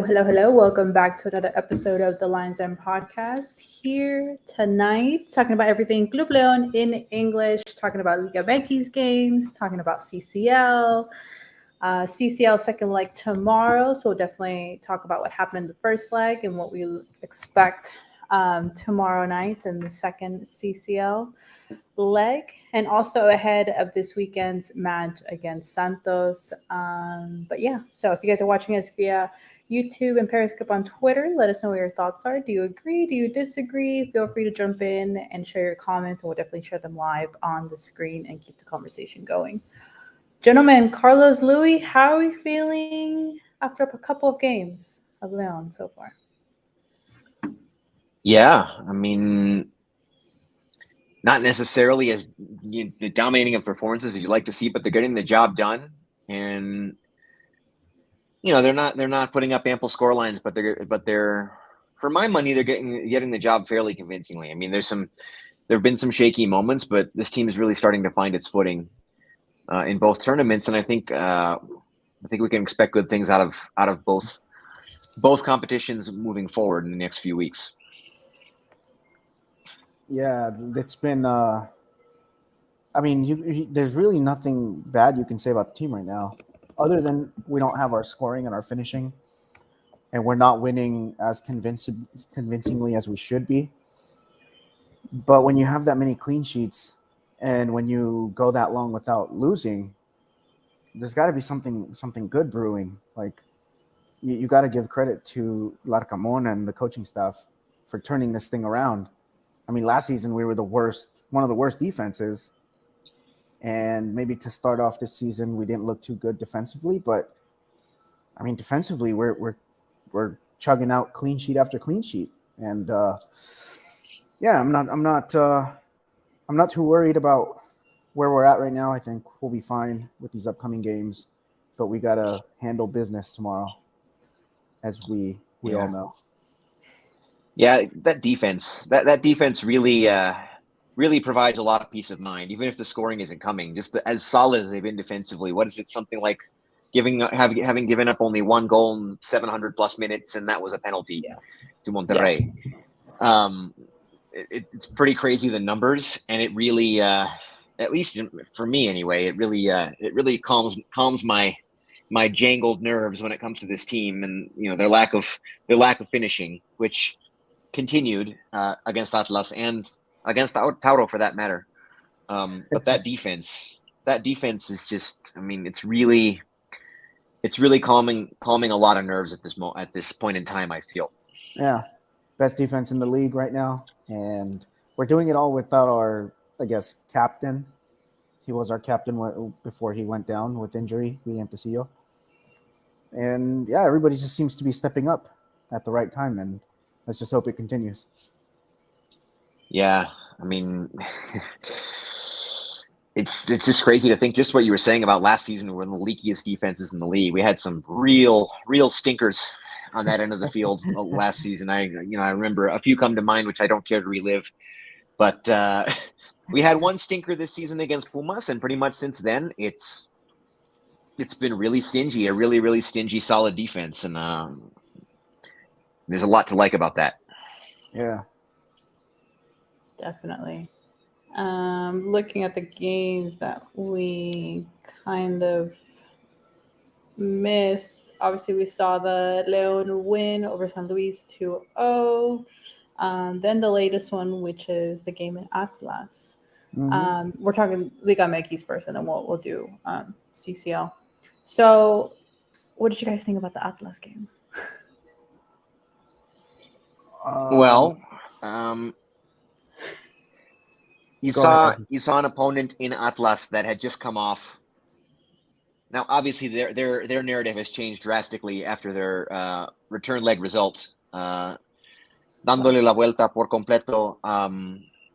hello. Welcome back to another episode of the Lions Den podcast. Here tonight, talking about everything Club Leon in English, talking about Liga MX games, talking about CCL. CCL second leg tomorrow, so we'll definitely talk about what happened in the first leg and what we expect tomorrow night in the second CCL leg, and also ahead of this weekend's match against Santos. But yeah, so if you guys are watching us via YouTube and Periscope on Twitter, let us know what your thoughts are. Do you agree? Do you disagree? Feel free to jump in and share your comments, and we'll definitely share them live on the screen and keep the conversation going. Gentlemen, Carlos, Louis, how are we feeling after a couple of games of Leon so far? Yeah, I mean, not necessarily as the dominating of performances as you like to see, but they're getting the job done, and they're not putting up ample score lines, but they're for my money they're getting the job fairly convincingly. I mean, there have been some shaky moments, but this team is really starting to find its footing in both tournaments, and I think we can expect good things out of both competitions moving forward in the next few weeks. Yeah, it's been. There's really nothing bad you can say about the team right now, other than we don't have our scoring and our finishing, and we're not winning as convincingly as we should be. But when you have that many clean sheets, and when you go that long without losing, there's got to be something good brewing. Like you got to give credit to Larcamon and the coaching staff for turning this thing around. I mean, last season we were one of the worst defenses, and maybe to start off this season we didn't look too good defensively. But I mean, defensively we're chugging out clean sheet after clean sheet, and I'm not too worried about where we're at right now. I think we'll be fine with these upcoming games, but we gotta handle business tomorrow, as we all know. Yeah, that defense really provides a lot of peace of mind, even if the scoring isn't coming. Just as solid as they've been defensively. What is it? Something like having given up only one goal in 700 plus minutes, and that was a penalty to Monterrey. Yeah. It's pretty crazy, the numbers, and it really, at least for me anyway, it really calms my jangled nerves when it comes to this team, and their lack of finishing, which continued against Atlas and against Tauro for that matter. But that defense is just, I mean, it's really calming a lot of nerves at this point in time, I feel. Yeah, best defense in the league right now, and we're doing it all without our, I guess, captain. He was our captain before he went down with injury, William Tecillo. And yeah, everybody just seems to be stepping up at the right time, and let's just hope it continues. Yeah, I mean, it's just crazy to think just what you were saying about last season, when the leakiest defenses in the league. We had some real stinkers on that end of the field last season. I remember a few come to mind, which I don't care to relive, but we had one stinker this season against Pumas, and pretty much since then it's been really stingy, a really stingy, solid defense, and there's a lot to like about that. Yeah, definitely. Looking at the games that we kind of missed, obviously we saw the Leon win over San Luis 2-0. Then the latest one, which is the game in Atlas. Mm-hmm. We're talking Liga MX first, and then we'll do CCL. So, what did you guys think about the Atlas game? You saw an opponent in Atlas that had just come off. Now, obviously, their narrative has changed drastically after their return leg result, dándole la vuelta por completo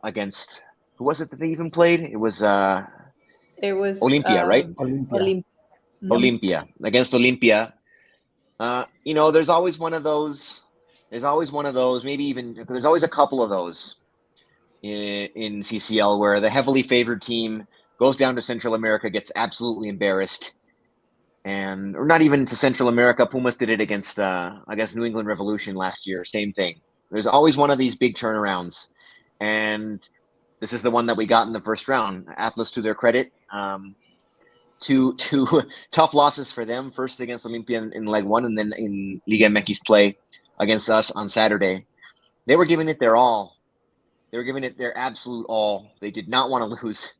against, who was it that they even played? It was Olimpia, right? Olimpia against Olimpia. There's always one of those. There's always a couple of those in CCL where the heavily favored team goes down to Central America, gets absolutely embarrassed, or not even to Central America. Pumas did it against, I guess, New England Revolution last year. Same thing. There's always one of these big turnarounds, and this is the one that we got in the first round. Atlas, to their credit, two tough losses for them. First against Olimpia in leg one, and then in Liga MX play against us on Saturday. They were giving it their all. They were giving it their absolute all. They did not want to lose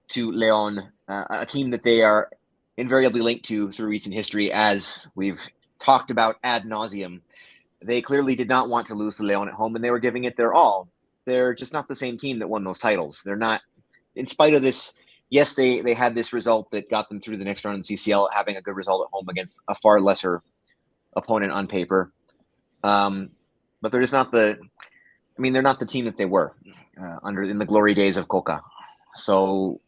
to Leon, a team that they are invariably linked to through recent history, as we've talked about ad nauseum. They clearly did not want to lose to Leon at home, and they were giving it their all. They're just not the same team that won those titles. They're not, in spite of this. Yes, they had this result that got them through the next round in CCL, having a good result at home against a far lesser opponent on paper. But they're just not they're not the team that they were in the glory days of Coca. So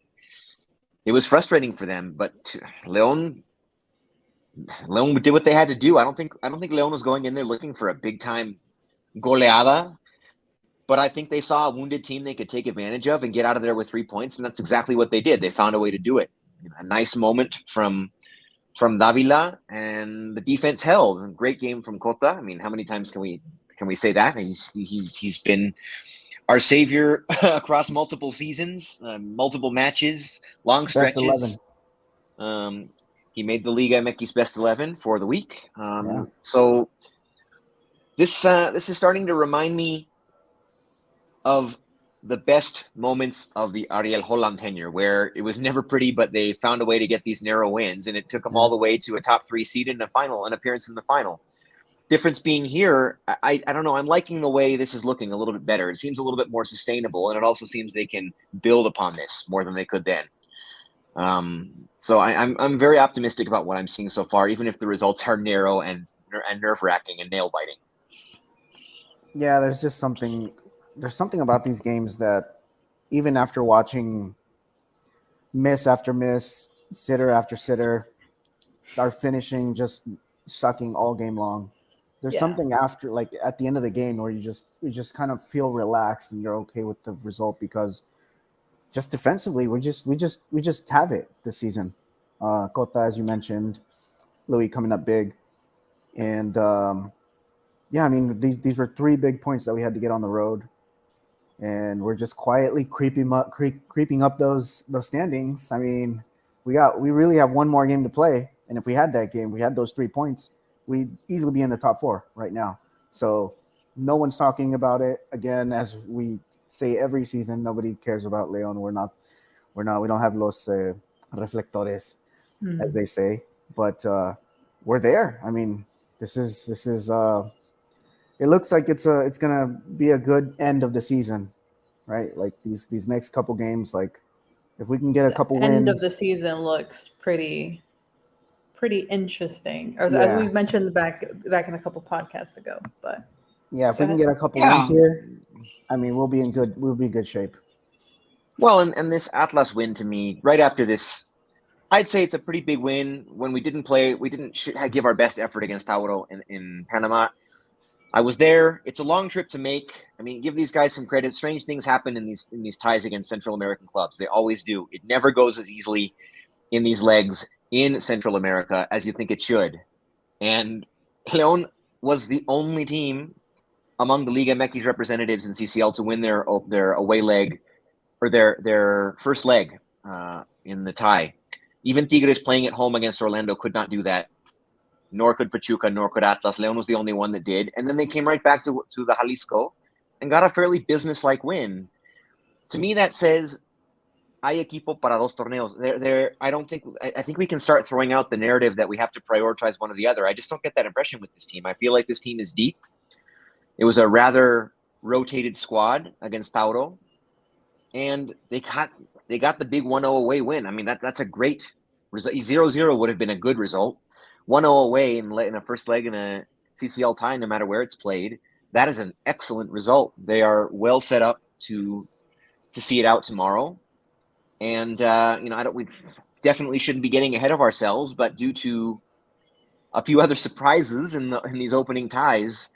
it was frustrating for them, but Leon did what they had to do. I don't think Leon was going in there looking for a big time goleada, but I think they saw a wounded team they could take advantage of and get out of there with 3 points, and that's exactly what they did. They found a way to do it. A nice moment from Davila, and the defense held. A great game from Cota. I mean, how many times can we say that? He's been our savior across multiple seasons, multiple matches, long stretches. Best 11. He made the Liga MX best 11 for the week. So this is starting to remind me of the best moments of the Ariel Holland tenure, where it was never pretty, but they found a way to get these narrow wins, and it took them all the way to a top 3 seed in an appearance in the final. Difference being here, I don't know. I'm liking the way this is looking a little bit better. It seems a little bit more sustainable, and it also seems they can build upon this more than they could then. So I'm very optimistic about what I'm seeing so far, even if the results are narrow and nerve-wracking and nail-biting. Yeah, there's just something about these games that even after watching miss after miss, sitter after sitter, our finishing just sucking all game long. There's something after, like at the end of the game, where you just kind of feel relaxed and you're okay with the result, because just defensively we just have it this season. Cota, as you mentioned, Louis coming up big, and I mean these were 3 big points that we had to get on the road, and we're just quietly creeping up those standings. I mean, we really have one more game to play, and if we had that game, we had those 3 points, we'd easily be in the top 4 right now. So no one's talking about it. Again, as we say every season, nobody cares about Leon. We don't have los reflectores, as they say, but we're there. I mean, this is it looks like it's gonna be a good end of the season, right? Like these next couple games, like if we can get a couple wins. End of the season looks pretty interesting, as we mentioned back in a couple podcasts ago. But yeah, if we can get a couple wins here, I mean, we'll be in good shape. Well, and this Atlas win, to me, right after this, I'd say it's a pretty big win. When we didn't give our best effort against Tauro in Panama. I was there. It's a long trip to make. I mean, give these guys some credit. Strange things happen in these ties against Central American clubs. They always do. It never goes as easily in these legs in Central America as you think it should. And León was the only team among the Liga MX representatives in CCL to win their away leg, or their first leg in the tie. Even Tigres playing at home against Orlando could not do that. Nor could Pachuca, nor could Atlas. León was the only one that did. And then they came right back to the Jalisco and got a fairly business-like win. To me, that says, hay equipo para dos torneos. I think we can start throwing out the narrative that we have to prioritize one or the other. I just don't get that impression with this team. I feel like this team is deep. It was a rather rotated squad against Tauro, and they got the big 1-0 away win. I mean, that's a great result. 0-0 would have been a good result. 1-0 away in a first leg in a CCL tie, no matter where it's played, that is an excellent result. They are well set up to see it out tomorrow. And we definitely shouldn't be getting ahead of ourselves, but due to a few other surprises in these opening ties,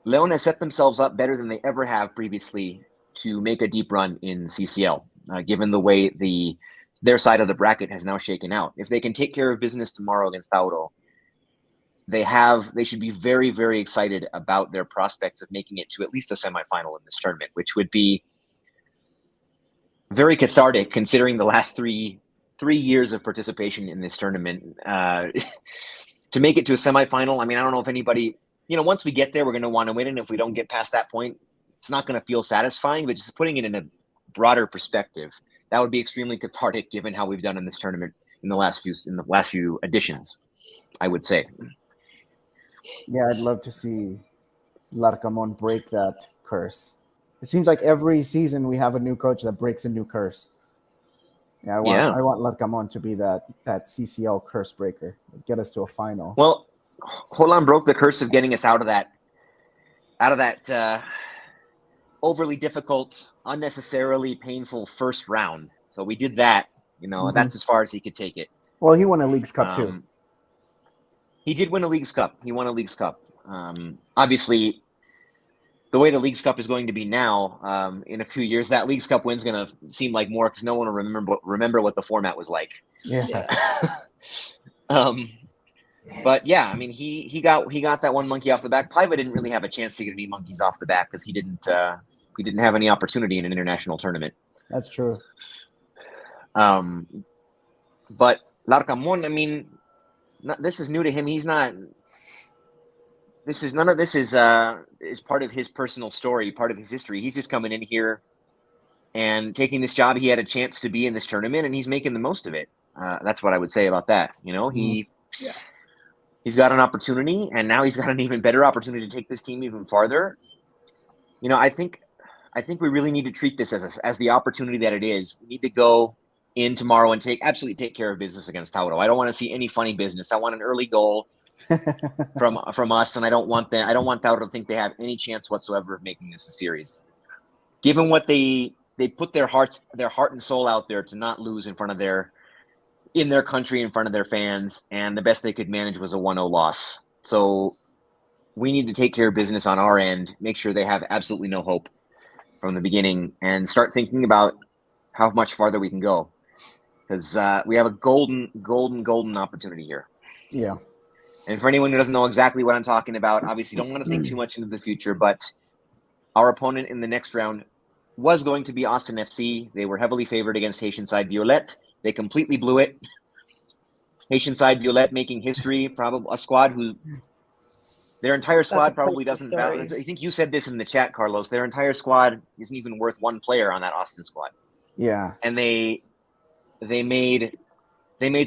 León has set themselves up better than they ever have previously to make a deep run in CCL, given the way the their side of the bracket has now shaken out. If they can take care of business tomorrow against Tauro, they should be very, very excited about their prospects of making it to at least a semifinal in this tournament, which would be very cathartic considering the last three years of participation in this tournament. To make it to a semifinal, I mean, I don't know if anybody, once we get there, we're going to want to win. And if we don't get past that point, it's not going to feel satisfying, but just putting it in a broader perspective, that would be extremely cathartic given how we've done in this tournament in the last few editions, I would say. Yeah, I'd love to see Larcamón break that curse. It seems like every season we have a new coach that breaks a new curse. Yeah, I want Larcamón to be that CCL curse breaker, get us to a final. Well, Holland broke the curse of getting us out of that overly difficult, unnecessarily painful first round. So we did that. That's as far as he could take it. Well, he won a Leagues Cup too. He did win a Leagues Cup. He won a Leagues Cup. Obviously, the way the Leagues Cup is going to be now, in a few years, that Leagues Cup win's going to seem like more because no one will remember what the format was like. Yeah. But yeah, I mean, he got that one monkey off the back. Paiva didn't really have a chance to get any monkeys off the back because he didn't have any opportunity in an international tournament. That's true. But Larcamón, I mean, this is new to him. None of this is part of his personal story, part of his history. He's just coming in here and taking this job. He had a chance to be in this tournament, and he's making the most of it. That's what I would say about that. He's got an opportunity, and now he's got an even better opportunity to take this team even farther. I think we really need to treat this as the opportunity that it is. We need to go in tomorrow and absolutely take care of business against Tauro. I don't want to see any funny business. I want an early goal from us, and I don't want Tauro to think they have any chance whatsoever of making this a series. Given what they put their heart and soul out there to not lose in their country, in front of their fans, and the best they could manage was a 1-0 loss. So we need to take care of business on our end, make sure they have absolutely no hope from the beginning, and start thinking about how much farther we can go. Because we have a golden opportunity here. Yeah. And for anyone who doesn't know exactly what I'm talking about, obviously don't want to think too much into the future, but our opponent in the next round was going to be Austin FC. They were heavily favored against Haitian side Violette. They completely blew it. Haitian side Violette making history, probably a squad who their entire squad probably doesn't. I think you said this in the chat, Carlos. Their entire squad isn't even worth one player on that Austin squad. Yeah. And they made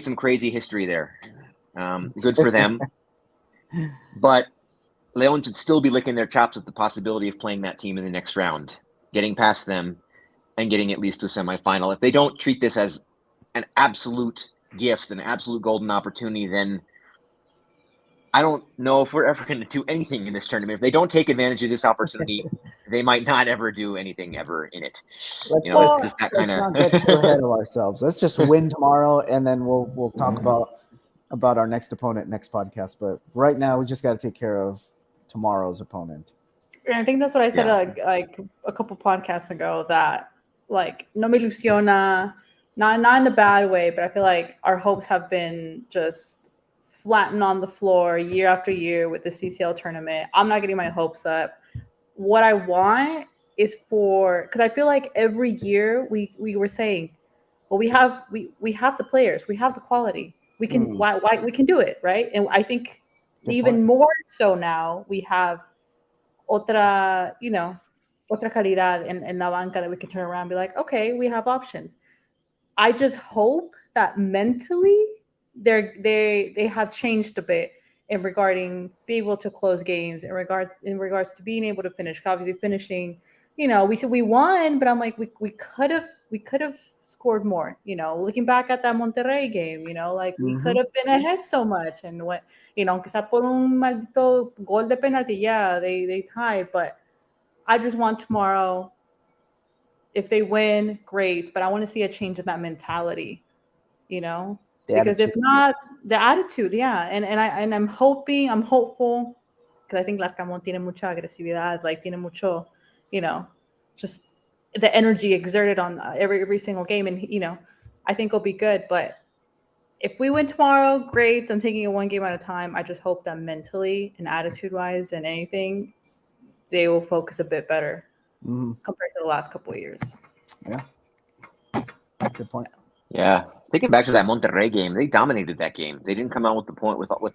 some crazy history there. Good for them. But Leon should still be licking their chops at the possibility of playing that team in the next round, getting past them, and getting at least to a semifinal. If they don't treat this as an absolute gift, an absolute golden opportunity, then I don't know if we're ever going to do anything in this tournament. If they don't take advantage of this opportunity, they might not ever do anything ever in it. Let's not get too ahead of ourselves. Let's just win tomorrow, and then we'll talk about our next opponent next podcast. But right now, we just got to take care of tomorrow's opponent. And I think that's what I said like a couple podcasts ago, that like no me ilusiona, not in a bad way, but I feel like our hopes have been just flattened on the floor year after year with the CCL tournament. I'm not getting my hopes up. What I want is because I feel like every year we were saying, well, we have the players, we have the quality, we can why we can do it, right? And I think even more so now we have otra calidad in la banca that we can turn around and be like, okay, we have options. I just hope that mentally they have changed a bit in regarding being able to close games, in regards to being able to finish. Obviously finishing, we said we won, but I'm like, we could have scored more. Looking back at that Monterrey game, we could have been ahead so much, and what aunque sea por un maldito gol de penalty, yeah, they tied, but I just want tomorrow. If they win, great, but I want to see a change in that mentality, because if not, the attitude, yeah. And I'm hopeful, because I think Larcamón tiene mucha agresividad, like tiene mucho, just the energy exerted on every single game, and I think will be good. But if we win tomorrow, great. I'm taking it one game at a time. I just hope that mentally and attitude-wise and anything, they will focus a bit better compared to the last couple of years. Yeah. Good point. Yeah, thinking back to that Monterrey game, they dominated that game. They didn't come out with the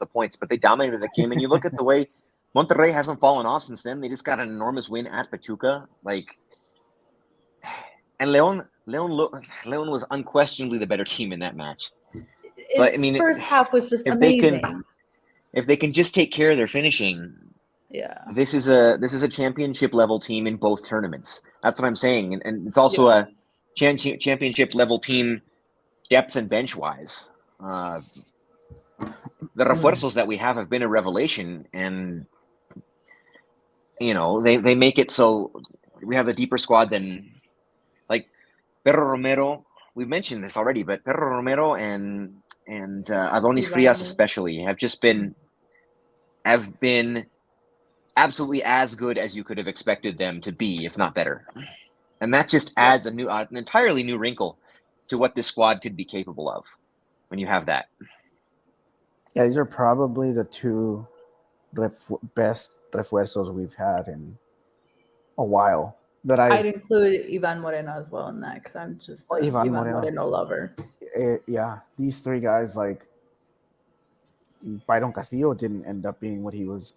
points, but they dominated that game. And you look at the way Monterrey hasn't fallen off since then. They just got an enormous win at Pachuca, and Leon was unquestionably the better team in that match. So, I mean, first half was just if amazing. If they can just take care of their finishing, this is a championship level team in both tournaments. That's what I'm saying, and it's also a championship level team. Depth and bench wise, the refuerzos that we have been a revelation, and they make it so we have a deeper squad than like Perro Romero. We've mentioned this already, but Perro Romero and Adonis Frias especially have been absolutely as good as you could have expected them to be, if not better, and that just adds an entirely new wrinkle to what this squad could be capable of when you have that. Yeah, these are probably the two best refuerzos we've had in a while. I'd include Ivan Moreno as well in that because I'm just Ivan Moreno lover. Yeah, these three guys, like Byron Castillo, didn't end up being what he was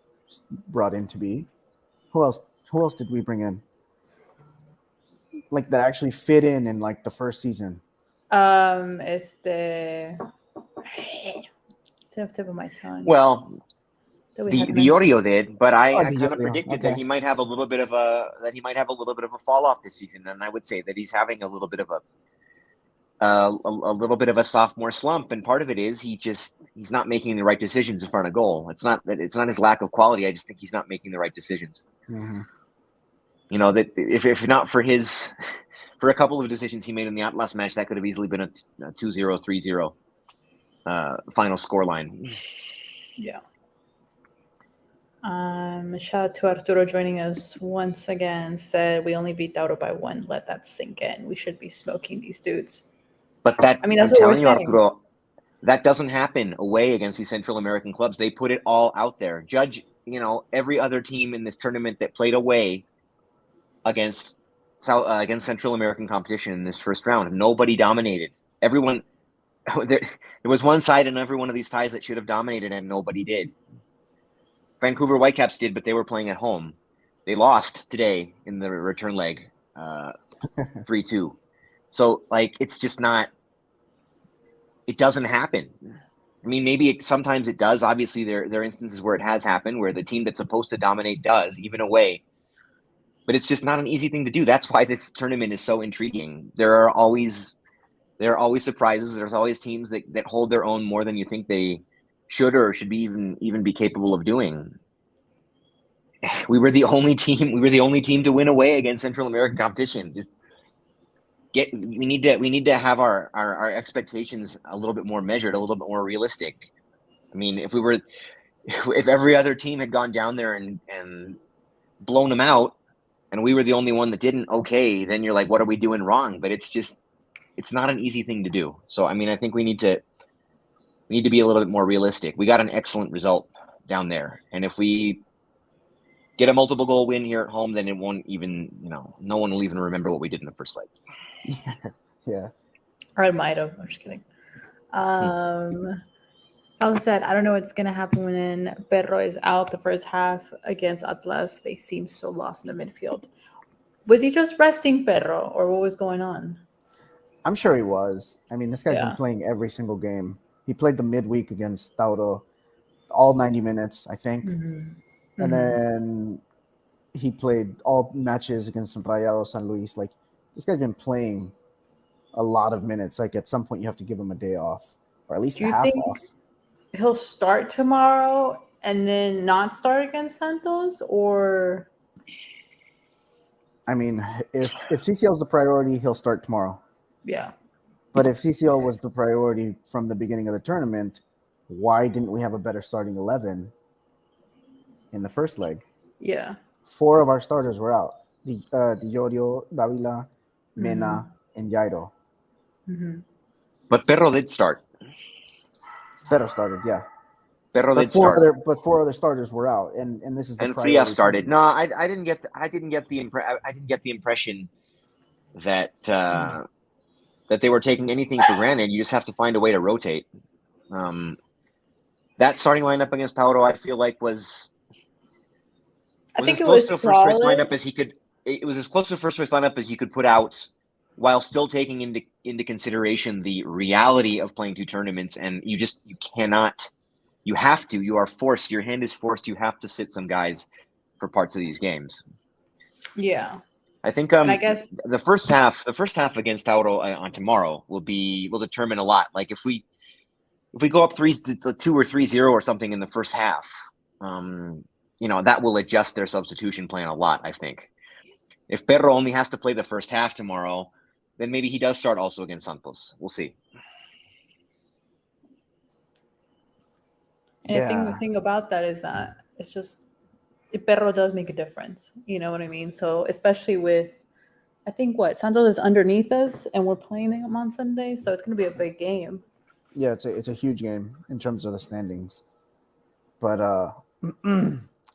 brought in to be. Who else did we bring in? Like that actually fit in like the first season. It's the tip of my tongue. Well, Viorio did, but I kind of predicted that he might have a little bit of a fall off this season, and I would say that he's having a little bit of a sophomore slump, and part of it is he's not making the right decisions in front of goal. It's not his lack of quality. I just think he's not making the right decisions. Mm-hmm. That if not for for a couple of decisions he made in the Atlas match, that could have easily been a 2-0, 3-0 final scoreline. Yeah. Shout out to Arturo joining us once again. Said we only beat Tauro by 1. Let that sink in. We should be smoking these dudes. But that's what we're saying. Arturo, that doesn't happen away against these Central American clubs. They put it all out there. Judge, every other team in this tournament that played away against Central American competition in this first round. Nobody dominated. Everyone, there was one side in every one of these ties that should have dominated, and nobody did. Vancouver Whitecaps did, but they were playing at home. They lost today in the return leg, 3-2. So, it's just not. It doesn't happen. I mean, maybe sometimes it does. Obviously, there are instances where it has happened, where the team that's supposed to dominate does, even away. But it's just not an easy thing to do. That's why this tournament is so intriguing. There are always surprises. There's always teams that hold their own more than you think they should or should be even be capable of doing. We were the only team to win away against Central American competition. We need to have our expectations a little bit more measured, a little bit more realistic. I mean, if every other team had gone down there and blown them out, and we were the only one that didn't, okay, then you're like, what are we doing wrong? But it's not an easy thing to do. So, I mean, I think we need to be a little bit more realistic. We got an excellent result down there. And if we get a multiple goal win here at home, then it won't even, no one will even remember what we did in the first leg. Yeah. Or I might have. I'm just kidding. As I said, I don't know what's going to happen when Perro is out the first half against Atlas. They seem so lost in the midfield. Was he just resting Perro, or what was going on? I'm sure he was. I mean, this guy's been playing every single game. He played the midweek against Tauro, all 90 minutes, I think. Mm-hmm. And then he played all matches against Rayados San Luis. This guy's been playing a lot of minutes. At some point, you have to give him a day off, or at least half off. He'll start tomorrow and then not start against Santos, or? I mean, if CCL is the priority, he'll start tomorrow. Yeah. But if CCL was the priority from the beginning of the tournament, why didn't we have a better starting 11 in the first leg? Yeah. 4 of our starters were out. Di Jorio, Davila, Mena, and Jairo. Mm-hmm. But Perro did start. Perro started, yeah. Perro But did start. four other starters were out, and this is the And priority Frias started. team. No, I didn't get the impression that that they were taking anything for granted. You just have to find a way to rotate. That starting lineup against Tauro, I feel like was think as it close was to a first choice solid. lineup as he could. It was as close to a first choice lineup as you could put out, while still taking into consideration the reality of playing 2 tournaments. And you cannot. You have to. You are forced. Your hand is forced. You have to sit some guys for parts of these games. Yeah. I think And I guess the first half against Tauro on tomorrow will determine a lot. Like if we go up 2 or 3-0 or something in the first half, that will adjust their substitution plan a lot, I think. If Perro only has to play the first half tomorrow, then maybe he does start also against Santos. We'll see. And I think the thing about that is that it's just Perro does make a difference. You know what I mean? So especially with, I think Santos is underneath us, and we're playing them on Sunday, so it's going to be a big game. Yeah, it's a huge game in terms of the standings. But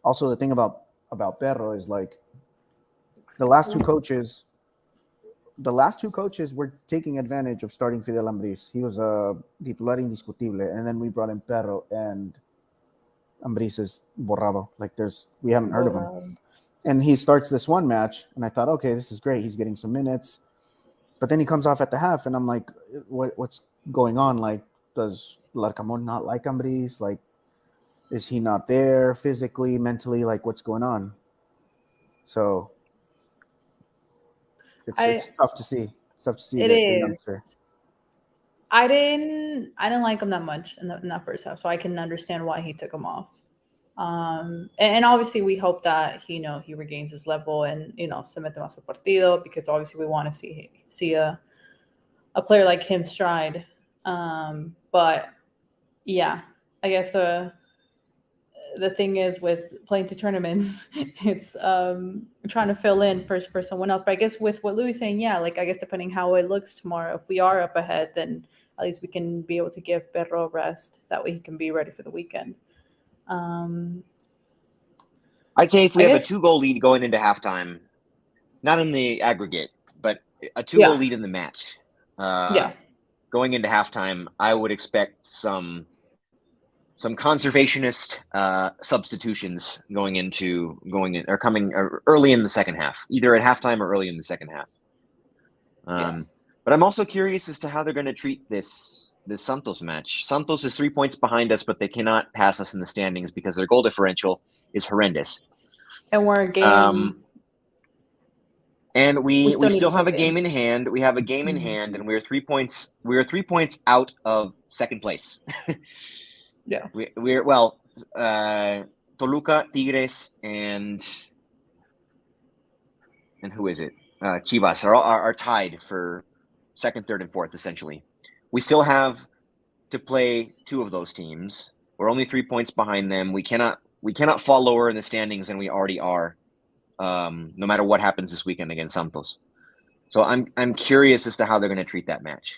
also the thing about Perro is like the last two coaches were taking advantage of starting Fidel Ambriz. He was a titular indiscutible, and then we brought in Perro, and Ambriz is borrado. Like we haven't heard of him. And he starts this one match, and I thought, okay, this is great. He's getting some minutes. But then he comes off at the half, and I'm like, what's going on? Like, does Larcamón not like Ambriz? Like, is he not there physically, mentally? Like, what's going on? So it's tough to see. It's tough to see the youngster. I didn't like him that much in that first half, so I can understand why he took him off. And obviously we hope that he regains his level and se mete más al partido, because obviously we want to see a player like him stride. But yeah, I guess the thing is with playing 2 tournaments, it's trying to fill in for someone else. But I guess with what Louis is saying, yeah, like I guess depending how it looks tomorrow, if we are up ahead, then at least we can be able to give Perro a rest. That way he can be ready for the weekend. I'd say if we have a 2-goal lead going into halftime, not in the aggregate, but a 2-goal lead in the match, going into halftime, I would expect some conservationist substitutions coming early in the second half, either at halftime or early in the second half. But I'm also curious as to how they're going to treat this Santos match. Santos is 3 points behind us, but they cannot pass us in the standings because their goal differential is horrendous. And we're a game. And we still have a game in hand. We have a game in hand, and we're 3 points. We're 3 points out of second place. Yeah. We're Toluca, Tigres, and who is it? Chivas are tied for second, third, and fourth, essentially. We still have to play 2 of those teams. We're only 3 points behind them. We cannot fall lower in the standings than we already are, no matter what happens this weekend against Santos. So I'm curious as to how they're going to treat that match.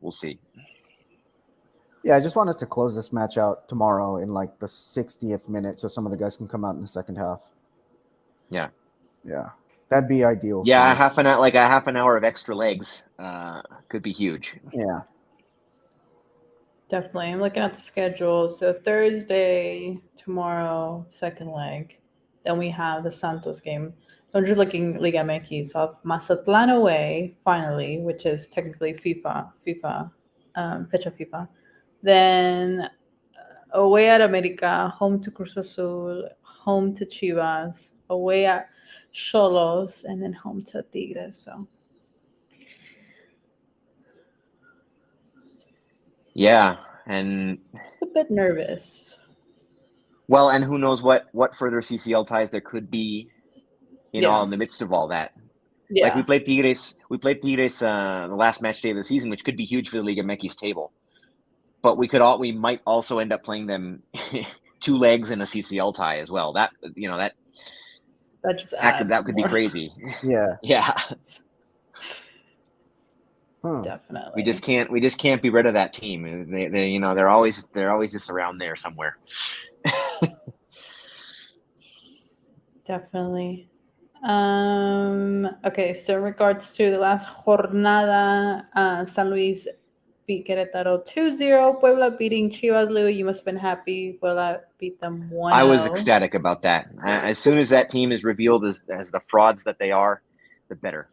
We'll see. Yeah, I just wanted to close this match out tomorrow in like the 60th minute, so some of the guys can come out in the second half. Yeah. That'd be ideal. Yeah, half an hour of extra legs could be huge. Yeah. Definitely. I'm looking at the schedule. So Thursday, tomorrow, second leg. Then we have the Santos game. So I'm just looking Liga MX. So I have Mazatlán away, finally, which is technically FIFA, Fecha FIFA. Then away at America, home to Cruz Azul, home to Chivas, away at Xolos, and then home to Tigres. So yeah, and just a bit nervous. Well, and who knows what further CCL ties there could be, in the midst of all that. Yeah. Like we played Tigres the last match day of the season, which could be huge for the Liga MX table. But we might also end up playing them 2 legs in a CCL tie as well. That that just adds that could more. be crazy. Yeah. Yeah. Definitely. We just can't be rid of that team. They they're always just around there somewhere. Definitely. Okay, so in regards to the last jornada, San Luis beat Querétaro 2-0. Puebla beating Chivas. Louis, you must have been happy. Puebla beat them 1-0. I was ecstatic about that. As soon as that team is revealed as the frauds that they are, the better.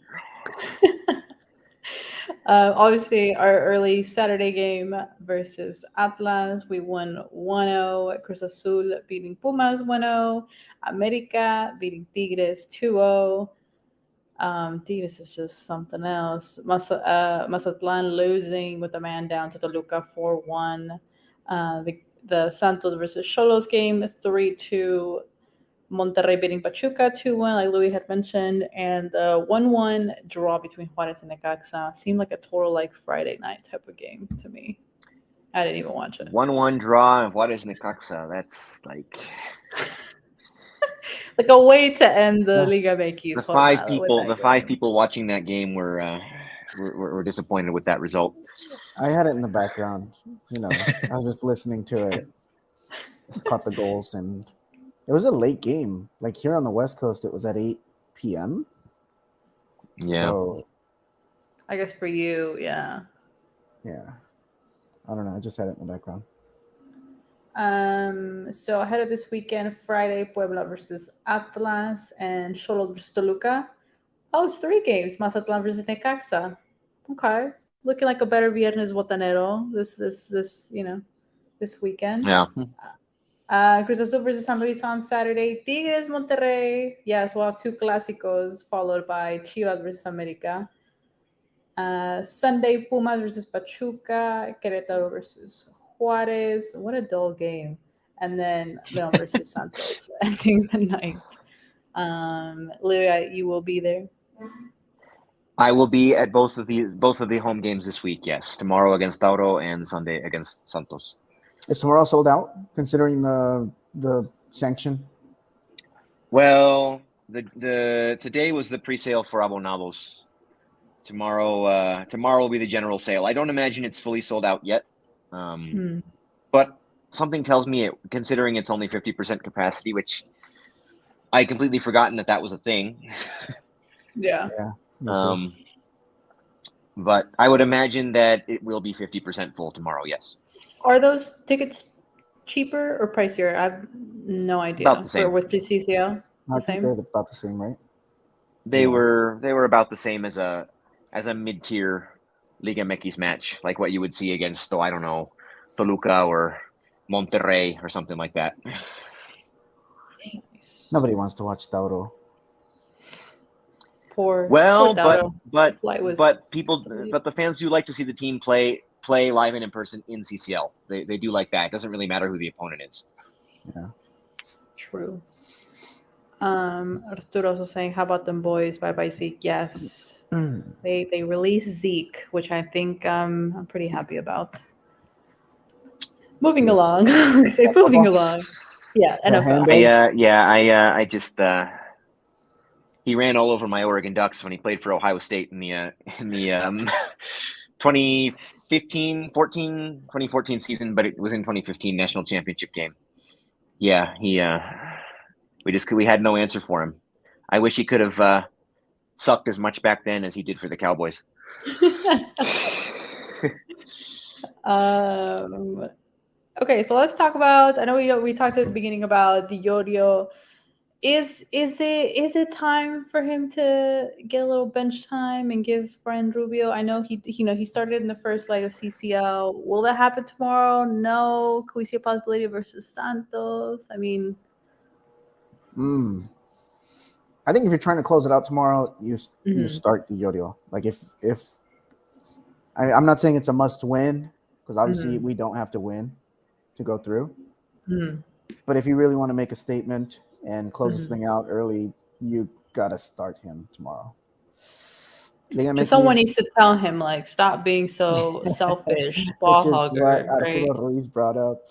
Obviously, our early Saturday game versus Atlas, we won 1-0. Cruz Azul beating Pumas 1-0. America beating Tigres 2-0. Tigres is just something else. Mazatlan losing with a man down to Toluca 4-1. The Santos versus Xolos game 3-2. Monterrey beating Pachuca 2-1, like Louis had mentioned, and the 1-1 draw between Juarez and Necaxa seemed like a total like Friday night type of game to me. I didn't even watch it. 1-1 draw of Juarez Necaxa. That's like like a way to end the Liga MX. The five people watching that game were disappointed with that result. I had it in the background. I was just listening to it. Caught the goals, and it was a late game. Like here on the West Coast, it was at 8 p.m. Yeah. So, I guess for you, yeah. Yeah. I don't know. I just had it in the background. So ahead of this weekend, Friday, Puebla versus Atlas and Xolos versus Toluca. Oh, it's 3 games. Mazatlan versus Necaxa. Okay. Looking like a better Viernes Botanero this weekend. Yeah. Cruz Azul versus San Luis on Saturday. Tigres Monterrey. Yes, we'll have 2 clásicos followed by Chivas versus America. Sunday, Pumas versus Pachuca. Querétaro versus Juarez. What a dull game. And then León versus Santos ending the night. Louis, you will be there. I will be at both of the home games this week. Yes, tomorrow against Tauro and Sunday against Santos. Is tomorrow sold out, considering the sanction? Well, the today was the pre-sale for abonados. Tomorrow will be the general sale. I don't imagine it's fully sold out yet, but something tells me considering it's only 50% capacity, which I completely forgotten that was a thing. Yeah. But I would imagine that it will be 50% full tomorrow. Yes. Are those tickets cheaper or pricier? I have no idea. About the same. With the CCL, I think they're about the same, right? They were about the same as a mid-tier Liga MX match, like what you would see against, I don't know, Toluca or Monterrey or something like that. Nobody wants to watch Tauro. Poor Tauro. but the fans do like to see the team play live and in person in CCL. They do like that. It doesn't really matter who the opponent is. Yeah. True. Arturo also saying, how about them boys? Bye Zeke. Yes. They released Zeke, which I think I'm pretty happy about. Moving along. Moving along. Yeah, NFL. I just he ran all over my Oregon Ducks when he played for Ohio State in the 2014 season, but it was in 2015 national championship game. Yeah, we had no answer for him. I wish he could have sucked as much back then as he did for the Cowboys. Okay, so let's talk about. I know we talked at the beginning about the Yodio. Is it time for him to get a little bench time and give Brian Rubio? I know he started in the first leg of CCL. Will that happen tomorrow? No. Could we see a possibility versus Santos? I mean, I think if you're trying to close it out tomorrow, you start the Yodio. Like if I'm not saying it's a must win, because obviously we don't have to win to go through. But if you really want to make a statement and close this thing out early, you gotta start him tomorrow. Someone needs to tell him, like, stop being so selfish, ball hogger. What Arturo Ruiz brought up.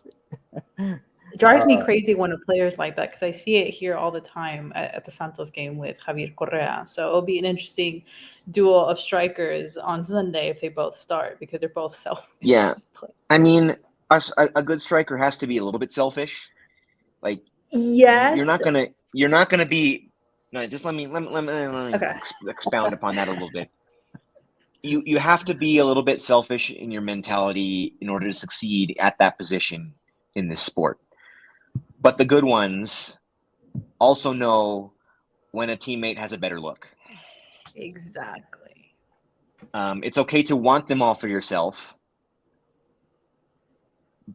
It drives me crazy when a player's like that because I see it here all the time at the Santos game with Javier Correa. So it'll be an interesting duel of strikers on Sunday if they both start because they're both selfish. Yeah, I mean, a good striker has to be a little bit selfish. Like, yes, you're not gonna be. No, just let me Okay. expound upon that a little bit. You have to be a little bit selfish in your mentality in order to succeed at that position in this sport. But the good ones also know when a teammate has a better look. Exactly. It's okay to want them all for yourself,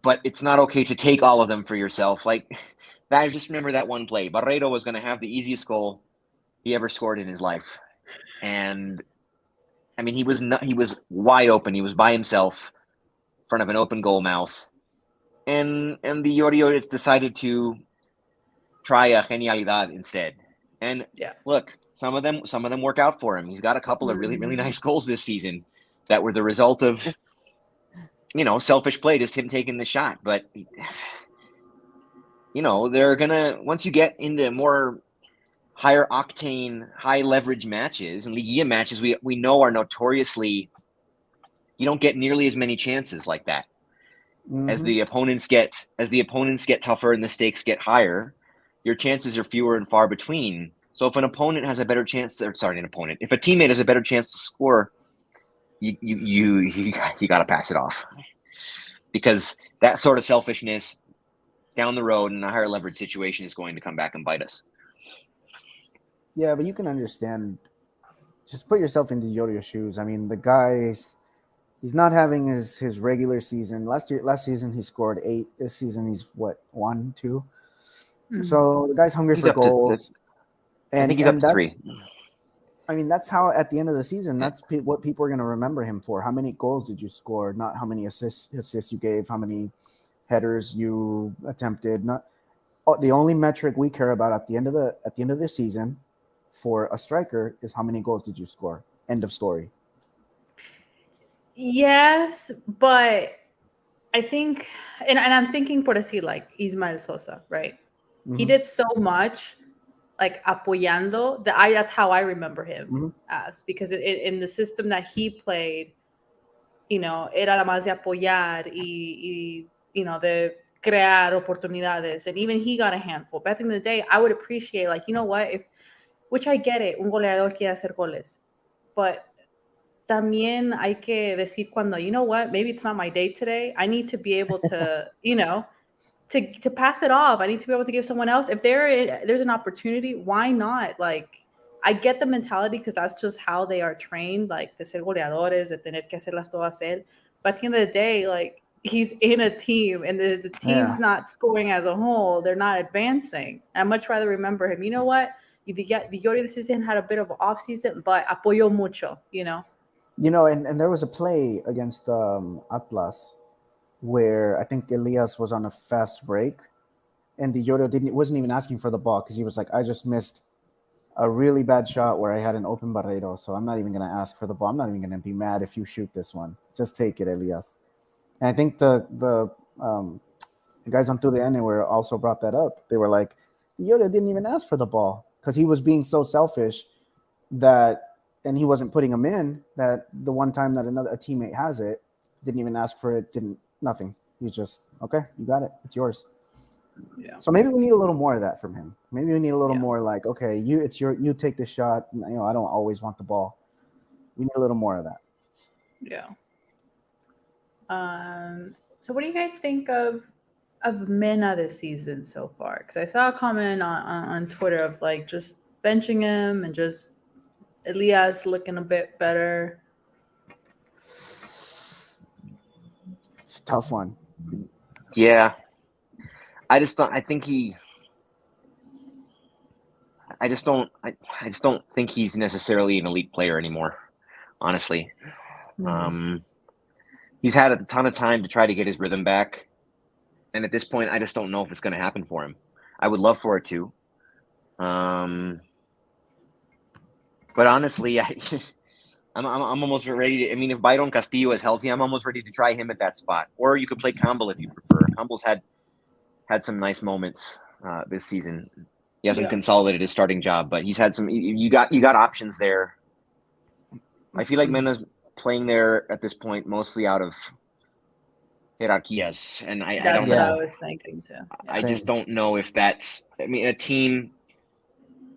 but it's not okay to take all of them for yourself. Like that, I just remember that one play. Barreto was going to have the easiest goal he ever scored in his life, and I mean, he was wide open. He was by himself in front of an open goal mouth, and the Orioles decided to try a genialidad instead. And look, some of them work out for him. He's got a couple of really nice goals this season that were the result of selfish play, just him taking the shot. But they're gonna, once you get into more higher octane, high leverage matches and Liga matches, we know are notoriously, you don't get nearly as many chances like that. As the opponents get tougher and the stakes get higher, your chances are fewer and far between. So if an opponent has a better chance, if a teammate has a better chance to score, you got to pass it off, because that sort of selfishness down the road in a higher leverage situation is going to come back and bite us. Yeah, but you can understand. Just put yourself into Yorio's shoes. I mean, the guy's he's not having his regular season. Last season he scored 8. This season he's what, 1, 2. So the guy's hungry for goals. I think he's up to 3. I mean, that's how at the end of the season, that's what people are going to remember him for. How many goals did you score? Not how many assists you gave, how many headers you attempted. Not the only metric we care about at the end of the season for a striker is how many goals did you score. End of story. Yes, but I think, and I'm thinking por decir like Ismael Sosa, right? He did so much, like apoyando, that's how I remember him as, because in the system that he played, era más de apoyar y de crear oportunidades, and even he got a handful. But at the end of the day, I would appreciate, like, which I get it, un goleador quiere hacer goles, but también hay que decir cuando, maybe it's not my day today. I need to be able to, to pass it off. I need to be able to give someone else. If there's an opportunity, why not? Like, I get the mentality because that's just how they are trained, like, de ser goleadores, de tener que hacerlas todas él. But at the end of the day, like, he's in a team, and the team's not scoring as a whole. They're not advancing. I'd much rather remember him. You know what? The Yori this season had a bit of an off season, but apoyó mucho, and there was a play against Atlas where I think Elias was on a fast break, and the Yoro wasn't even asking for the ball because he was like, I just missed a really bad shot where I had an open Barreto, so I'm not even going to ask for the ball. I'm not even going to be mad if you shoot this one. Just take it, Elias. And I think the guys on Tdlp were also brought that up. They were like, the Yoro didn't even ask for the ball because he was being so selfish and he wasn't putting them in, that the one time that a teammate has it, didn't even ask for it, nothing. He's just, okay, you got it. It's yours. Yeah. So maybe we need a little more of that from him. Maybe we need a little more like, okay, you take the shot. I don't always want the ball. We need a little more of that. Yeah. So what do you guys think of Mena this season so far? Because I saw a comment on Twitter of like just benching him and just Elias looking a bit better. It's a tough one. Yeah. I just don't think he's necessarily an elite player anymore, honestly. He's had a ton of time to try to get his rhythm back, and at this point, I just don't know if it's going to happen for him. I would love for it to. But honestly, I'm almost ready to. I mean, if Byron Castillo is healthy, I'm almost ready to try him at that spot. Or you could play Campbell if you prefer. Campbell's had had some nice moments this season. He hasn't consolidated his starting job, but he's had some. You got options there. I feel like Mena's playing there at this point mostly out of jerarquías, and I don't That's what know. I was thinking too. I just don't know if that's. I mean, a team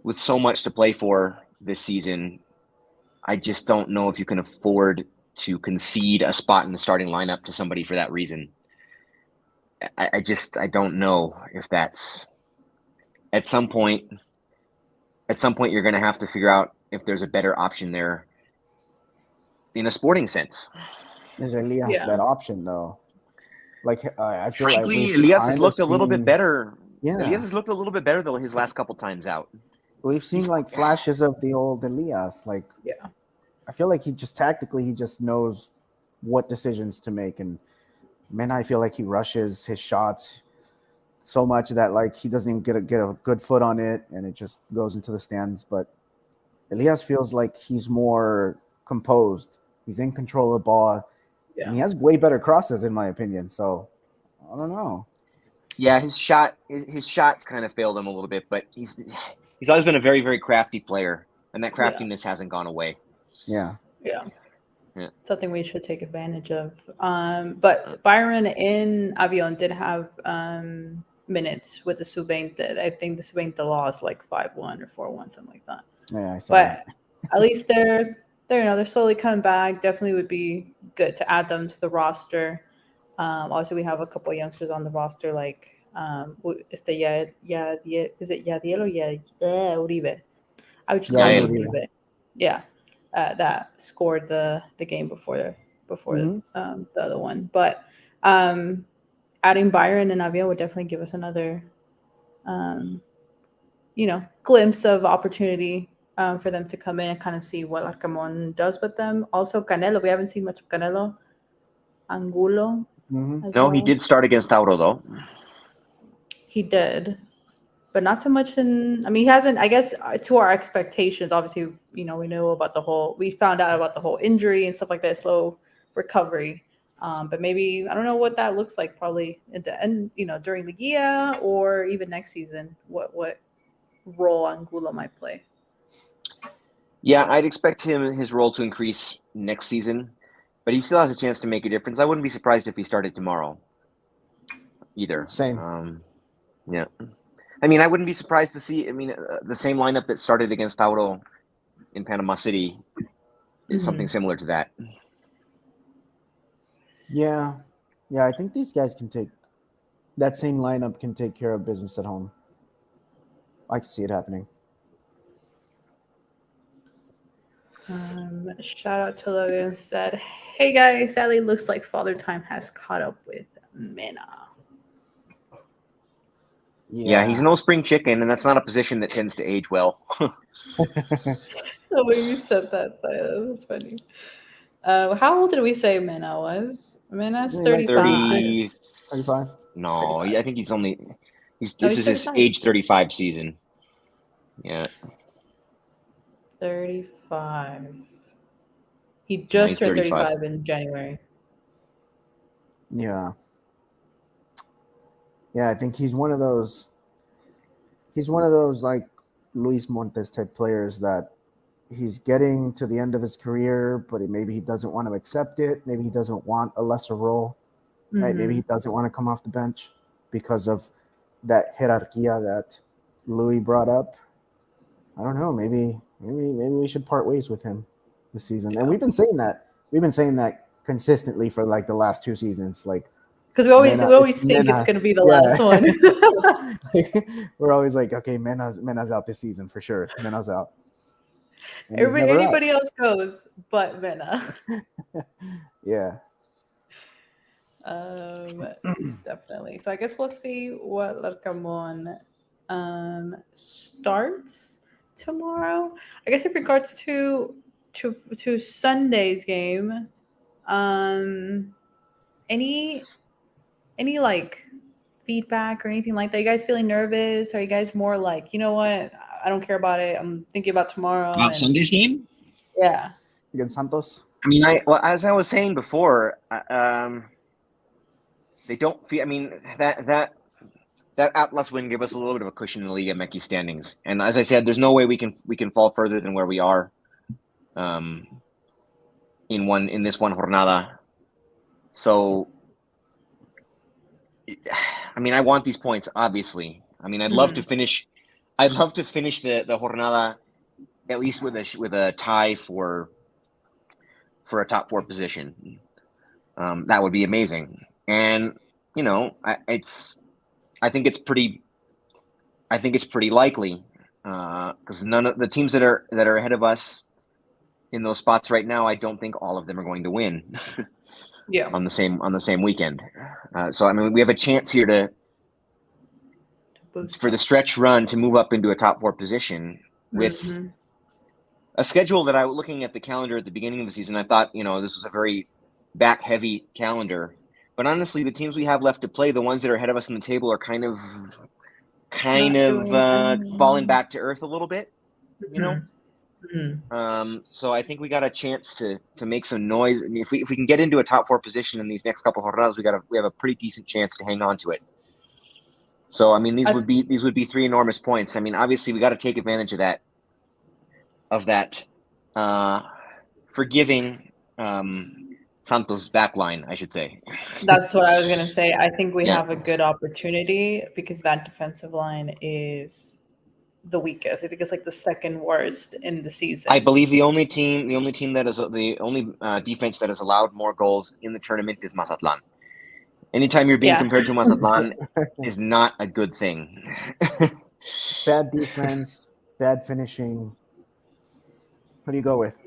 with so much to play for this season, I just don't know if you can afford to concede a spot in the starting lineup to somebody for that reason. I don't know if that's at some point you're going to have to figure out if there's a better option there in a sporting sense. Is Elias that option though? Like I feel frankly, like Elias has looked a little bit better. Yeah, Elias has looked a little bit better though his last couple times out. We've seen like flashes of the old Elias. Like, I feel like he just tactically he just knows what decisions to make, and man, I feel like he rushes his shots so much that like he doesn't even get a good foot on it, and it just goes into the stands. But Elias feels like he's more composed. He's in control of the ball, and he has way better crosses in my opinion. So I don't know. Yeah, his shots kind of failed him a little bit, but he's always been a very, very crafty player, and that craftiness hasn't gone away. Yeah. Something we should take advantage of. But Byron in Avion did have minutes with the Sub-20. I think the Sub-20 lost like 5-1 or 4-1, something like that. Yeah, I saw that. At least they're slowly coming back. Definitely would be good to add them to the roster. Also, we have a couple of youngsters on the roster, like is it Yadiel or Uribe? I would just call him Uribe. Yeah, that scored the game before the other one. But adding Byron and Avia would definitely give us another, glimpse of opportunity for them to come in and kind of see what Larcamón does with them. Also, Canelo. We haven't seen much of Canelo. Angulo. No, he did start against Tauro, though. He did, but not so much in. I mean, he hasn't. I guess to our expectations. Obviously, we know about we found out about the whole injury and stuff like that, slow recovery. But maybe I don't know what that looks like. Probably at the end, during the year or even next season. What role Angulo might play? Yeah, I'd expect his role to increase next season. But he still has a chance to make a difference. I wouldn't be surprised if he started tomorrow either. Same. Yeah. I mean, I wouldn't be surprised to see, the same lineup that started against Tauro in Panama City is something similar to that. Yeah. Yeah, I think these guys that same lineup can take care of business at home. I can see it happening. Shout out to Logan said, "Hey guys, sadly looks like Father Time has caught up with Mena." Yeah, he's no spring chicken, and that's not a position that tends to age well. The way you said that was funny. How old did we say Mena was? Mena's 35. 35? No, 35. I think he's only. This is 35. His age 35 season. Yeah. 35. He just turned 35 in January. Yeah. Yeah, I think he's one of those like Luis Montes type players that he's getting to the end of his career, but maybe he doesn't want to accept it. Maybe he doesn't want a lesser role. Right? Maybe he doesn't want to come off the bench because of that jerarquía that Louis brought up. I don't know. Maybe we should part ways with him this season. Yeah. And we've been saying that consistently for like the last 2 seasons. Like, because we always think it's going to be the last one. We're always like, okay, Mena's out this season for sure. Mena's out. Anybody else goes, but Mena. Yeah. Definitely. So I guess we'll see what Larcamón starts tomorrow. I guess in regards to Sunday's game, any like feedback or anything like that? You guys feeling nervous? Are you guys more like, you know what, I don't care about it, I'm thinking about tomorrow? About Sunday's game? Yeah. Against Santos? I mean, as I was saying before, they don't feel. I mean, that that Atlas win gave us a little bit of a cushion in the Liga MX standings. And as I said, there's no way we can fall further than where we are in this one jornada. So, I mean, I want these points, obviously. I mean, I'd love to finish the jornada at least with a tie for a top 4 position. That would be amazing. And I think it's pretty likely because none of the teams that are ahead of us in those spots right now, I don't think all of them are going to win. Yeah. on the same weekend. So I mean, we have a chance here for the stretch run to move up into a top 4 position with a schedule that I was looking at the calendar at the beginning of the season. I thought, this was a very back heavy calendar, but honestly, the teams we have left to play, the ones that are ahead of us in the table, are kind of falling back to earth a little bit, So I think we got a chance to make some noise. I mean, if we can get into a top 4 position in these next couple of jornadas, we have a pretty decent chance to hang on to it. So I mean, these would be 3 enormous points. I mean, obviously we got to take advantage of that forgiving Santos backline, I should say. That's what I was gonna say. I think we have a good opportunity because that defensive line is the weakest. I think it's like the second worst in the season. I believe the only team that is the only defense that has allowed more goals in the tournament is Mazatlan. Anytime you're being compared to Mazatlan is not a good thing. Bad defense, bad finishing. What do you go with?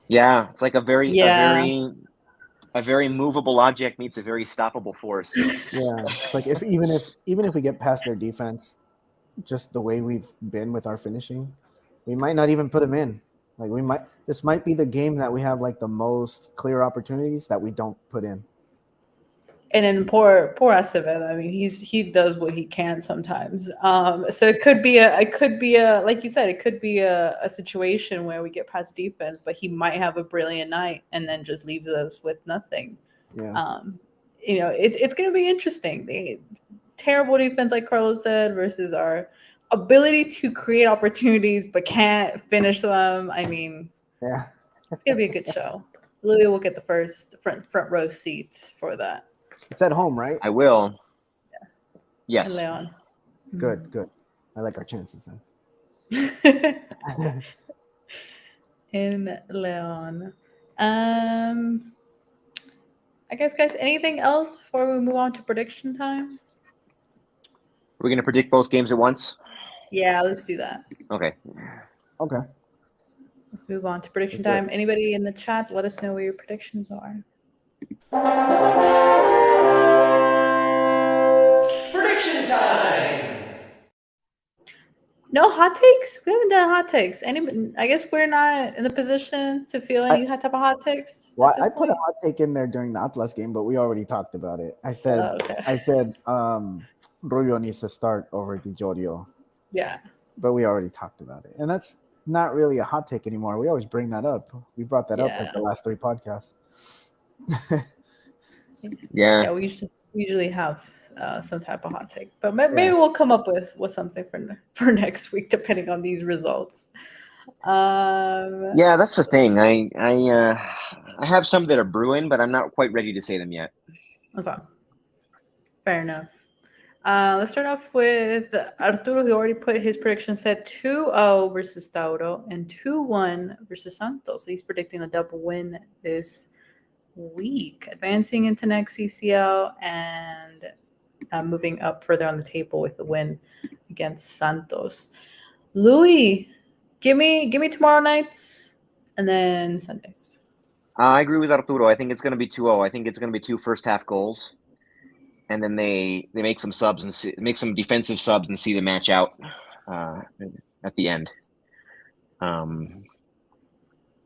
Yeah, it's like a very movable object meets a very stoppable force. Yeah, it's like even if we get past their defense, just the way we've been with our finishing, we might not even put them in. Like this might be the game that we have like the most clear opportunities that we don't put in. And then poor Acevedo. I mean, he does what he can sometimes. So it could be a like you said, it could be a situation where we get past defense, but he might have a brilliant night and then just leaves us with nothing. Yeah. It's going to be interesting. The terrible defense, like Carlos said, versus our ability to create opportunities but can't finish them. I mean, yeah, it's going to be a good show. Louis will get the first front row seats for that. It's at home, right? I will. Yeah. Yes. In Leon. Good. I like our chances then. In Leon. I guess, guys, anything else before we move on to prediction time? We're going to predict both games at once? Yeah, let's do that. Okay. Let's move on to prediction time. Anybody in the chat, let us know what your predictions are. Prediction time! No hot takes? We haven't done hot takes. I guess we're not in a position to feel any type of hot takes. Well, I put a hot take in there during the Atlas game, but we already talked about it. I said Rubio needs to start over Di Giorgio. Yeah. But we already talked about it. And that's not really a hot take anymore. We always bring that up. We brought that up like the last 3 podcasts. Yeah. We usually have some type of hot take, but maybe we'll come up with something for next week, depending on these results. Yeah, that's the thing. I have some that are brewing, but I'm not quite ready to say them yet. Okay, fair enough. Let's start off with Arturo, who already put his prediction set 2-0 versus Tauro and 2-1 versus Santos. He's predicting a double win this week, advancing into next CCL and moving up further on the table with the win against Santos. Louis, give me tomorrow nights and then Sundays. I agree with Arturo. I think it's going to be 2-0. I think it's going to be 2 first half goals, and then they make some subs and make some defensive subs and see the match out at the end.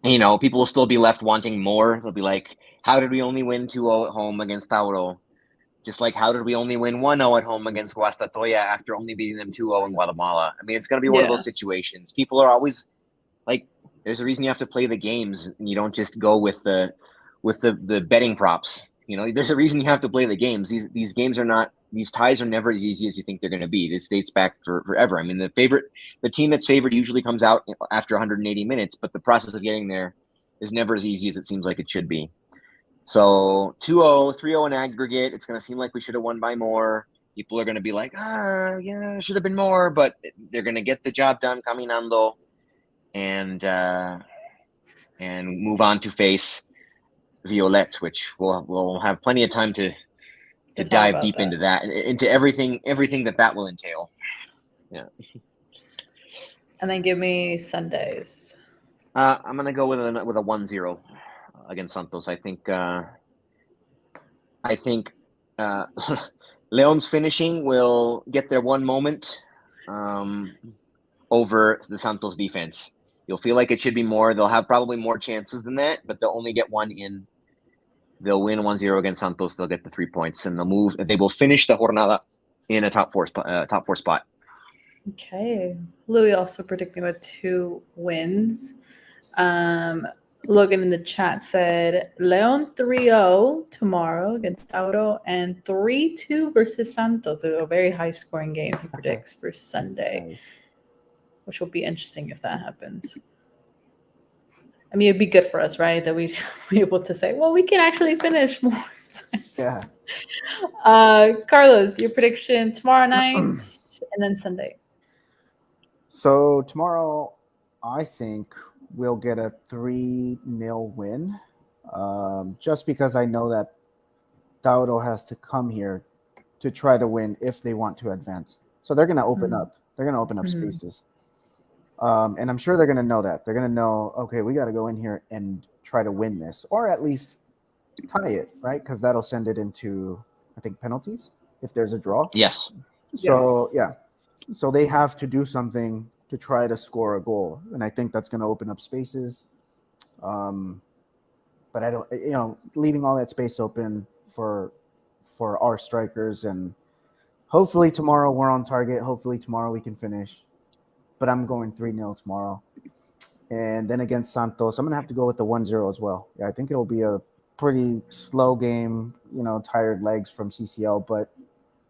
People will still be left wanting more. They'll be like, how did we only win 2-0 at home against Tauro? Just like, how did we only win 1-0 at home against Guastatoya after only beating them 2-0 in Guatemala? I mean, it's going to be one of those situations. People are always like, there's a reason you have to play the games, and you don't just go with the betting props. there's a reason you have to play the games. These games are not. These ties are never as easy as you think they're going to be. This dates back for forever. I mean, the team that's favored usually comes out after 180 minutes, but the process of getting there is never as easy as it seems like it should be. So 2-0, 3-0 in aggregate. It's going to seem like we should have won by more. People are going to be like, yeah, should have been more, but they're going to get the job done, caminando, and move on to face Violet, which we'll have plenty of time to dive deep into that, into everything that will entail. Yeah. And then give me Sundays. I'm gonna go with a 1-0 against Santos. I think Leon's finishing will get their one moment over the Santos defense. You'll feel like it should be more. They'll have probably more chances than that, but they'll only get one in. They'll win 1-0 against Santos. They'll get the 3 points, and they will finish the jornada in a top four spot. Okay. Louis also predicting with 2 wins. Logan in the chat said Leon 3-0 tomorrow against Tauro and 3-2 versus Santos. A very high scoring game he predicts for Sunday, Nice. which will be interesting if that happens. I mean, it'd be good for us, right? That we'd be able to say, well, we can actually finish more times. Yeah. Carlos, your prediction tomorrow night and then Sunday. So tomorrow, I think we'll get a 3-0 win, just because I know that Tauro has to come here to try to win if they want to advance. So they're going to open up. They're going to open up spaces. And I'm sure they're going to know that. They're going to know, okay, we got to go in here and try to win this, or at least tie it, right? Because that'll send it into, I think, penalties if there's a draw. Yes. So, yeah. So they have to do something to try to score a goal. And I think that's going to open up spaces. But I don't, leaving all that space open for our strikers. And hopefully tomorrow we're on target. Hopefully tomorrow we can finish. But I'm going 3-0 tomorrow. And then against Santos, I'm going to have to go with the 1-0 as well. Yeah, I think it'll be a pretty slow game, tired legs from CCL. But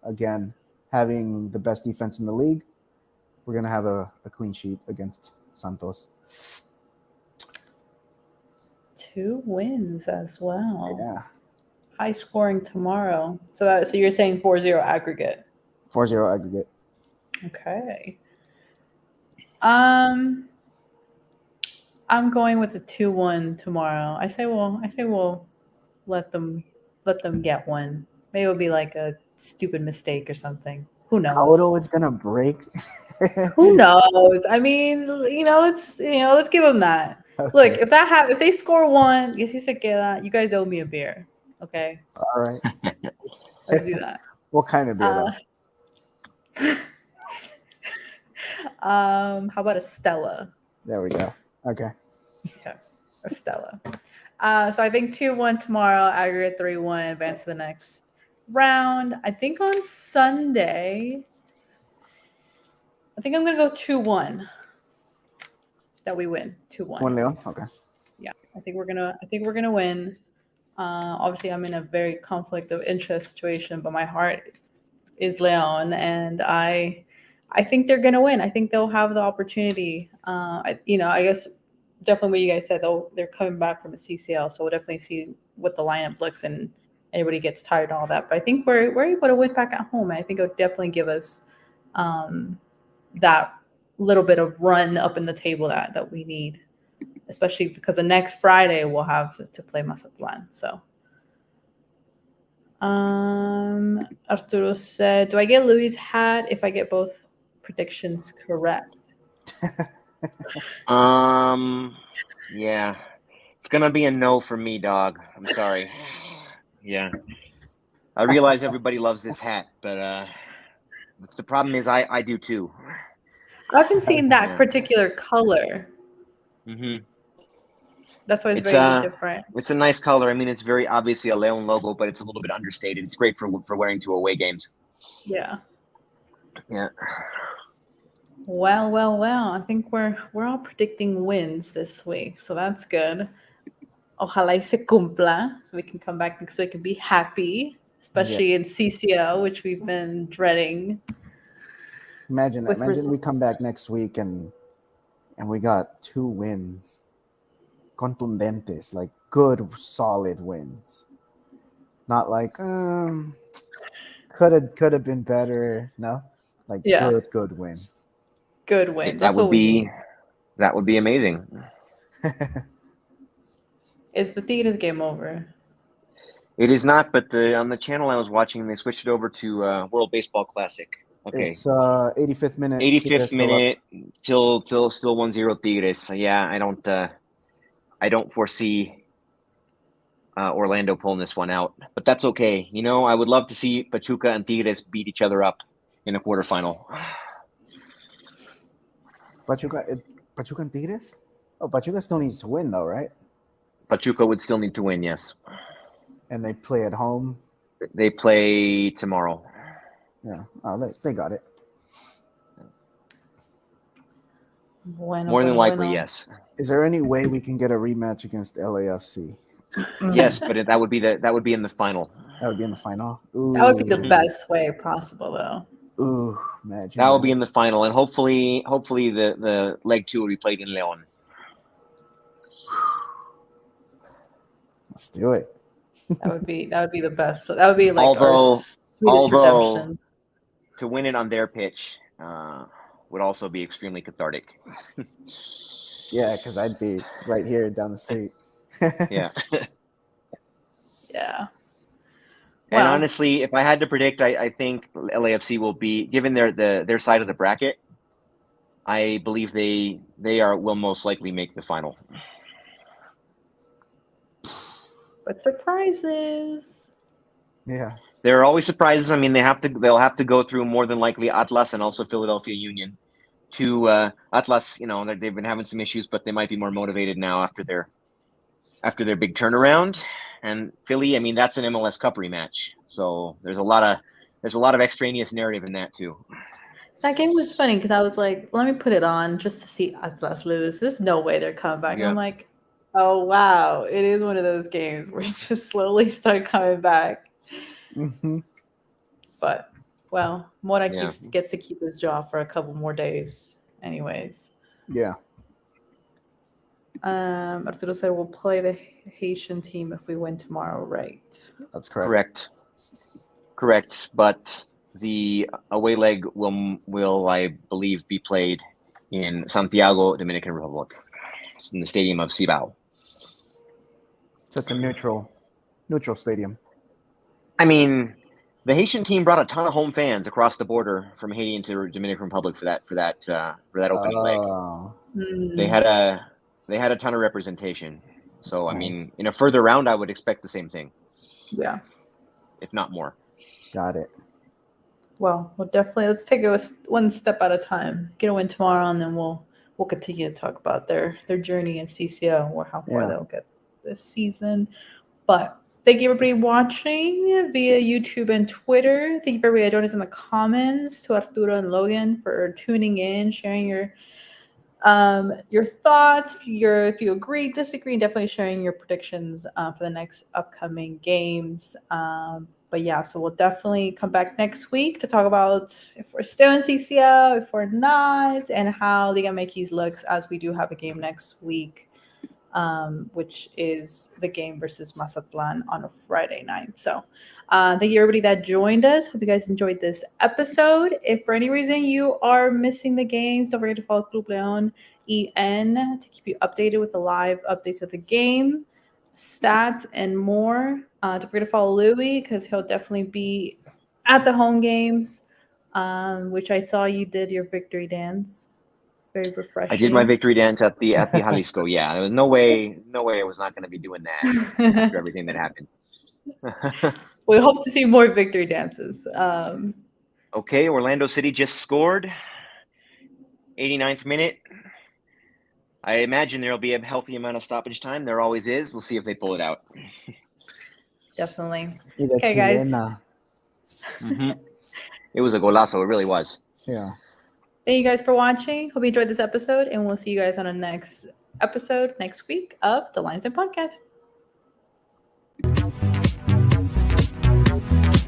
again, having the best defense in the league, we're going to have a clean sheet against Santos. 2 wins as well. Yeah. High scoring tomorrow. So you're saying 4-0 aggregate. 4-0 aggregate. Okay. I'm going with a 2-1 tomorrow. I say we'll let them get one. Maybe it'll be like a stupid mistake or something. Who knows? Tauro is gonna break. Who knows? I mean, let's give them that. Okay. Look, if they score 1, you guys owe me a beer. Okay. All right. Let's do that. What kind of beer though? How about a Stella? There we go. Okay. Okay, a Stella. So I think 2-1 tomorrow, aggregate 3-1, advance to the next round. I think on Sunday, I think I'm gonna go 2-1. That we win 2-1. 1-0. Okay. Yeah, I think we're gonna win. Obviously, I'm in a very conflict of interest situation, but my heart is Leon, and I think they're gonna win. I think they'll have the opportunity. I guess definitely what you guys said. They're coming back from a CCL, so we'll definitely see what the lineup looks and anybody gets tired and all that. But I think we're able to win back at home. And I think it'll definitely give us that little bit of run up in the table that we need, especially because the next Friday we'll have to play Mazatlan. So Arturo said, do I get Louis' hat if I get both predictions correct? Yeah. It's gonna be a no for me, dog. I'm sorry. Yeah. I realize everybody loves this hat, but the problem is I do too. I haven't seen that particular color. Mm-hmm. That's why it's very different. It's a nice color. I mean, it's very obviously a Leon logo, but it's a little bit understated. It's great for wearing to away games. Yeah. Yeah. Well. I think we're all predicting wins this week, so that's good. Ojalá y se cumpla, so we can come back next week and be happy, especially in CCL, which we've been dreading. Imagine that. With Imagine we results. come back next week and we got 2 wins. Contundentes, like good, solid wins. Not like could have been better. No, like Yeah. good wins. Good win. That That's would what we be need. that would be amazing. Is the Tigres game over? It is not, but on the channel I was watching, they switched it over to World Baseball Classic. Okay, It's 85th minute. 85th still up. minute till still 1-0 Tigres. So yeah, I don't foresee Orlando pulling this one out, but that's okay. You know, I would love to see Pachuca and Tigres beat each other up in a quarterfinal. Pachuca and Tigres? Oh, Pachuca still needs to win though, right? Pachuca would still need to win, yes. And they play at home. They play tomorrow. Yeah. Oh, they got it. Bueno, More than bueno, likely, bueno. yes. Is there any way we can get a rematch against LAFC? Yes, but that would be in the final. That would be in the final. That would be the Mhm. best way possible, though. Ooh, imagine That will be in the final, and hopefully the leg 2 will be played in León. Let's do it. That would be the best. So that would be like Although- our sweetest redemption. To win it on their pitch would also be extremely cathartic. Yeah, because I'd be right here down the street. Yeah. Yeah. And Well, honestly, if I had to predict, I think LAFC will be, given their side of the bracket, I believe they will most likely make the final. but surprises. Yeah. There are always surprises. I mean, they'll have to go through more than likely Atlas and also Philadelphia Union. Atlas, you know, they've been having some issues, but they might be more motivated now after their big turnaround. And Philly, I mean, that's an MLS Cup rematch, so there's a lot of extraneous narrative in that too. That game was funny because I was like, let me put it on just to see Atlas lose. There's no way they're coming back. Yeah. I'm like, oh, wow. It is one of those games where you just slowly start coming back. Mm-hmm. But, well, Mora Yeah. gets to keep his job for a couple more days anyways. Yeah. Arturo said we'll play the Haitian team if we win tomorrow, right? That's correct. Correct. But the away leg will I believe be played in Santiago, Dominican Republic, in the stadium of Cibao. So it's a neutral stadium. I mean, the Haitian team brought a ton of home fans across the border from Haiti into Dominican Republic for that opening leg. They had a ton of representation. So I Nice. mean, in a further round, I would expect the same thing, Yeah. if not more. Got it. Well, definitely let's take it one step at a time. Get a win tomorrow, and then we'll continue to talk about their journey in CCL or how far Yeah. they'll get this season. But thank you everybody watching via YouTube and Twitter. Thank you for everybody that joined us in the comments. To Arturo and Logan for tuning in, sharing your thoughts, if you agree, disagree, definitely sharing your predictions for the next upcoming games. But yeah, so we'll definitely come back next week to talk about if we're still in CCL, if we're not, and how Liga MX looks, as we do have a game next week, which is the game versus Mazatlan on a Friday night. So thank you everybody that joined us. Hope you guys enjoyed this episode. If for any reason you are missing the games, don't forget to follow Club Leon EN to keep you updated with the live updates of the game, stats, and more. Don't forget to follow Louis because he'll definitely be at the home games, which I saw you did your victory dance. Very refreshing. I did my victory dance at the Jalisco. Yeah, there was no way I was not going to be doing that after everything that happened. We hope to see more victory dances. Okay, Orlando City just scored. 89th minute. I imagine there'll be a healthy amount of stoppage time. There always is. We'll see if they pull it out. Definitely. Y de Okay, guys. chilena. Mm-hmm. It was a golazo. It really was. Yeah. Thank you guys for watching. Hope you enjoyed this episode, and we'll see you guys on the next episode next week of the Lines and Podcast.